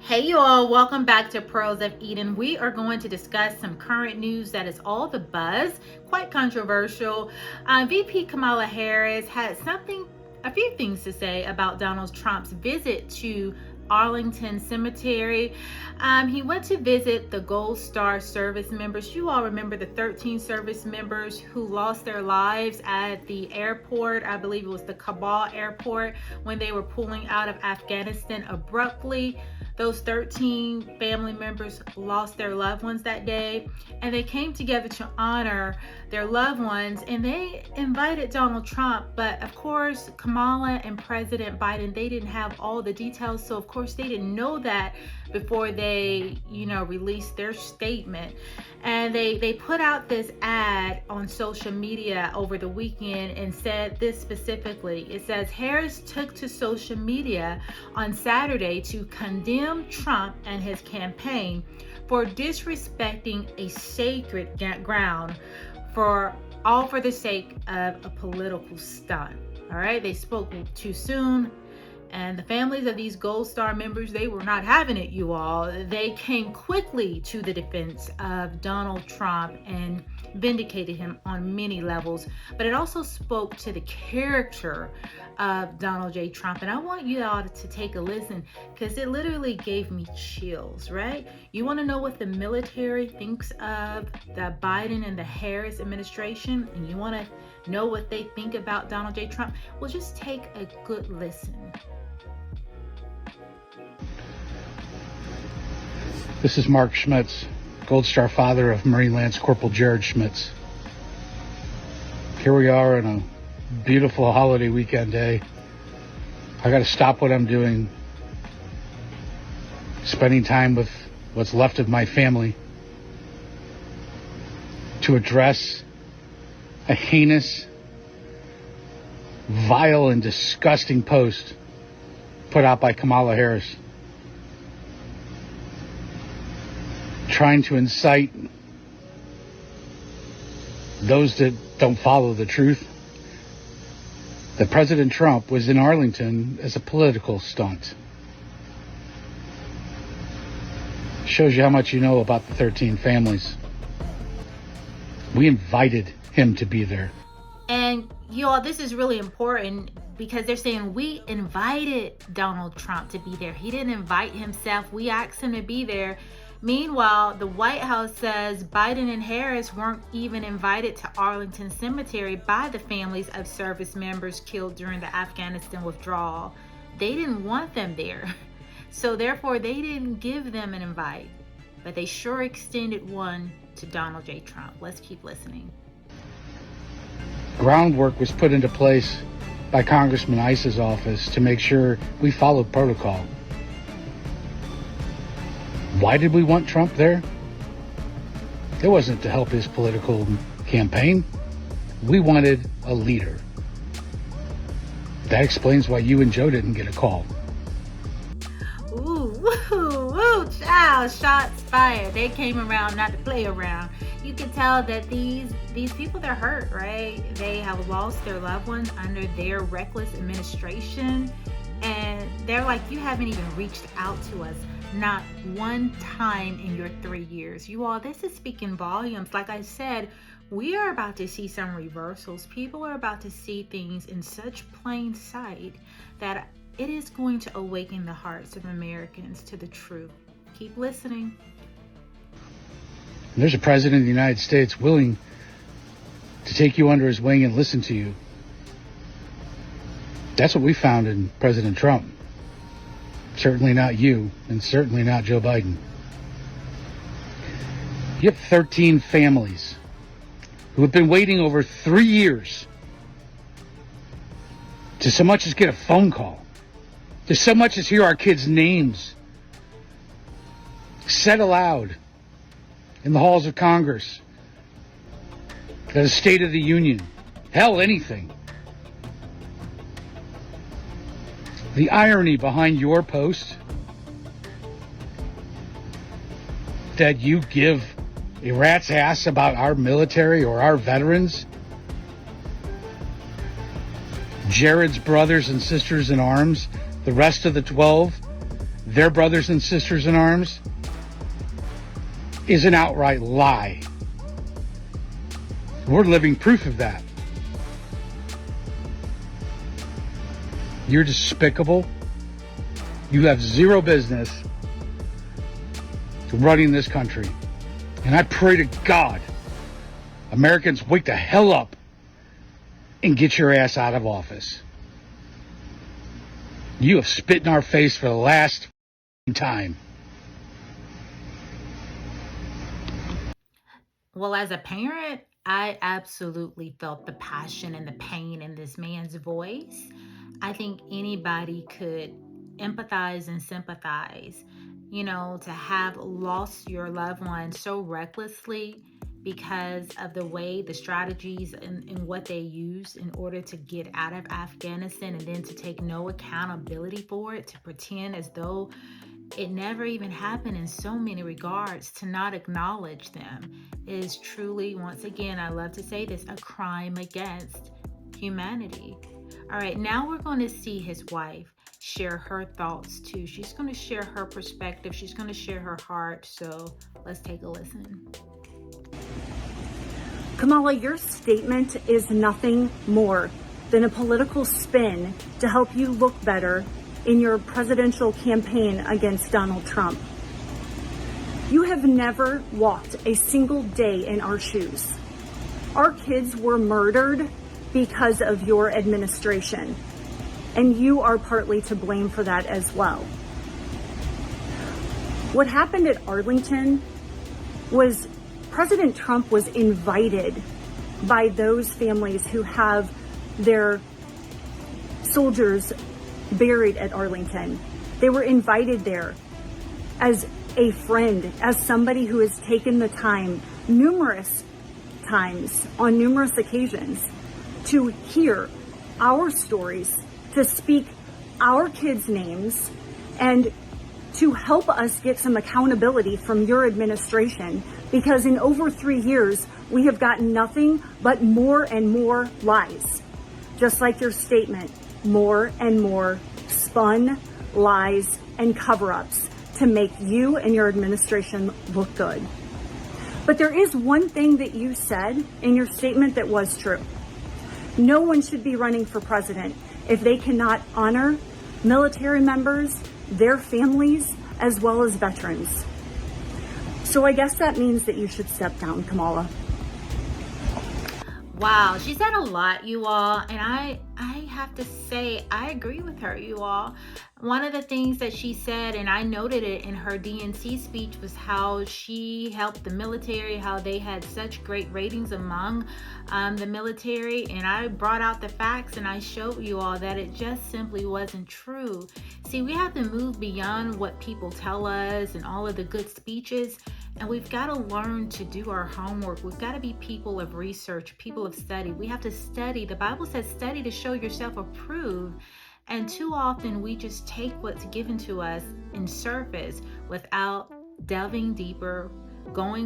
Hey you all, welcome back to Pearls of Eden. We are going to discuss some current news that is all the buzz, quite controversial. VP Kamala Harris had a few things to say about Donald Trump's visit to Arlington Cemetery. He went to visit the Gold Star service members. You all remember the 13 service members who lost their lives at the airport. I believe it was the Kabul airport when they were pulling out of Afghanistan abruptly. Those 13 family members lost their loved ones that day, and they came together to honor their loved ones, and they invited Donald Trump. But of course, Kamala and President Biden, they didn't have all the details, so of course they didn't know that before they released their statement. And they put out this ad on social media over the weekend and said this specifically. It says, Harris took to social media on Saturday to condemn Trump and his campaign for disrespecting a sacred ground for the sake of a political stunt. All right, they spoke too soon. And the families of these Gold Star members, they were not having it, you all. They came quickly to the defense of Donald Trump and vindicated him on many levels. But it also spoke to the character of Donald J. Trump. And I want you all to take a listen, because it literally gave me chills, right? You want to know what the military thinks of the Biden and the Harris administration, and you want to know what they think about Donald J. Trump? Well, just take a good listen. This is Mark Schmitz, Gold Star father of Marine Lance Corporal Jared Schmitz. Here we are on a beautiful holiday weekend day. I got to stop what I'm doing, spending time with what's left of my family, to address a heinous, vile, and disgusting post put out by Kamala Harris, trying to incite those that don't follow the truth that President Trump was in Arlington as a political stunt. Shows you how much you know about the 13 families. We invited him to be there. And y'all, this is really important, because they're saying we invited Donald Trump to be there. He didn't invite himself. We asked him to be there. Meanwhile, the White House says Biden and Harris weren't even invited to Arlington Cemetery by the families of service members killed during the Afghanistan withdrawal. They didn't want them there. So therefore, they didn't give them an invite. But they sure extended one to Donald J. Trump. Let's keep listening. Groundwork was put into place by Congressman Iss's office to make sure we followed protocol. Why did we want Trump there? It wasn't to help his political campaign. We wanted a leader. That explains why you and Joe didn't get a call. Ooh, woo, woo, child, shots fired. They came around not to play around. You can tell that these people, they're hurt, right? They have lost their loved ones under their reckless administration. And they're like, you haven't even reached out to us, not one time in your 3 years. You all, this is speaking volumes. Like I said, we are about to see some reversals. People are about to see things in such plain sight that it is going to awaken the hearts of Americans to the truth. Keep listening. There's a president of the United States willing to take you under his wing and listen to you. That's what we found in President Trump. Certainly not you, and certainly not Joe Biden. You have 13 families who have been waiting over 3 years to so much as get a phone call, to so much as hear our kids' names said aloud in the halls of Congress, at a State of the Union, hell, anything. The irony behind your post, that you give a rat's ass about our military or our veterans, Jared's brothers and sisters in arms, the rest of the 12 their brothers and sisters in arms is an outright lie. We're living proof of that. You're despicable. You have zero business running this country. And I pray to God, Americans, wake the hell up and get your ass out of office. You have spit in our face for the last time. Well, as a parent, I absolutely felt the passion and the pain in this man's voice. I think anybody could empathize and sympathize, to have lost your loved one so recklessly because of the strategies and what they used in order to get out of Afghanistan, and then to take no accountability for it, to pretend as though it never even happened in so many regards, to not acknowledge them is truly, once again, I love to say this, a crime against humanity. All right, now we're going to see his wife share her thoughts too. She's going to share her perspective. She's going to share her heart. So let's take a listen. Kamala, your statement is nothing more than a political spin to help you look better in your presidential campaign against Donald Trump. You have never walked a single day in our shoes. Our kids were murdered because of your administration, and you are partly to blame for that as well. What happened at Arlington was President Trump was invited by those families who have their soldiers buried at Arlington. They were invited there as a friend, as somebody who has taken the time numerous times on numerous occasions to hear our stories, to speak our kids' names, and to help us get some accountability from your administration, because in over 3 years, we have gotten nothing but more and more lies. Just like your statement, more and more spun lies and cover-ups to make you and your administration look good. But there is one thing that you said in your statement that was true. No one should be running for president if they cannot honor military members, their families, as well as veterans. So I guess that means that you should step down, Kamala. Wow, she said a lot, you all, and I have to say I agree with her, you all. One of the things that she said, and I noted it in her DNC speech, was how she helped the military, how they had such great ratings among the military, and I brought out the facts and I showed you all that it just simply wasn't true. See, we have to move beyond what people tell us and all of the good speeches, and we've got to learn to do our homework. We've got to be people of research, people of study. We have to study. The Bible says study to show yourself approved. And too often we just take what's given to us in surface without delving deeper, going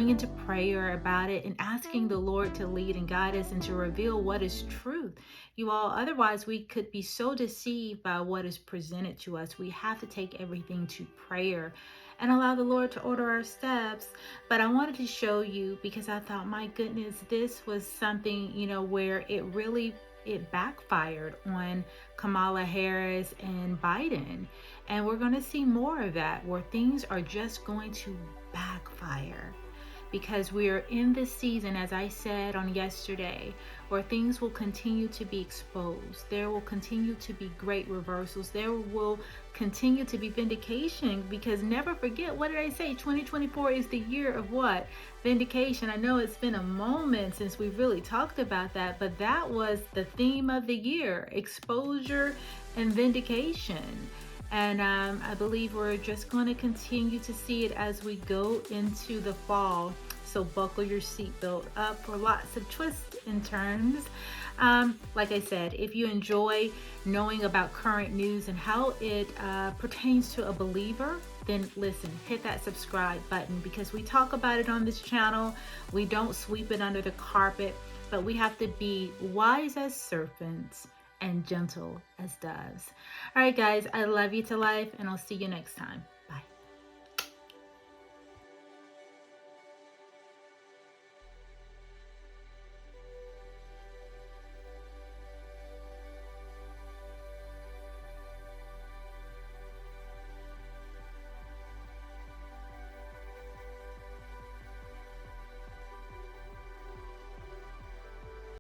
into prayer about it and asking the Lord to lead and guide us and to reveal what is truth. You all, otherwise we could be so deceived by what is presented to us. We have to take everything to prayer and allow the Lord to order our steps. But I wanted to show you because I thought, my goodness, this was something, where it backfired on Kamala Harris and Biden. And we're going to see more of that, where things are just going to backfire. Because we are in this season, as I said on yesterday, where things will continue to be exposed. There will continue to be great reversals. There will continue to be vindication, because never forget, what did I say? 2024 is the year of what? Vindication. I know it's been a moment since we really talked about that, but that was the theme of the year: exposure and vindication. And I believe we're just going to continue to see it as we go into the fall. So buckle your seatbelt up for lots of twists and turns. Like I said, if you enjoy knowing about current news and how it pertains to a believer, then listen, hit that subscribe button, because we talk about it on this channel. We don't sweep it under the carpet, but we have to be wise as serpents and gentle as doves. All right, guys, I love you to life, and I'll see you next time.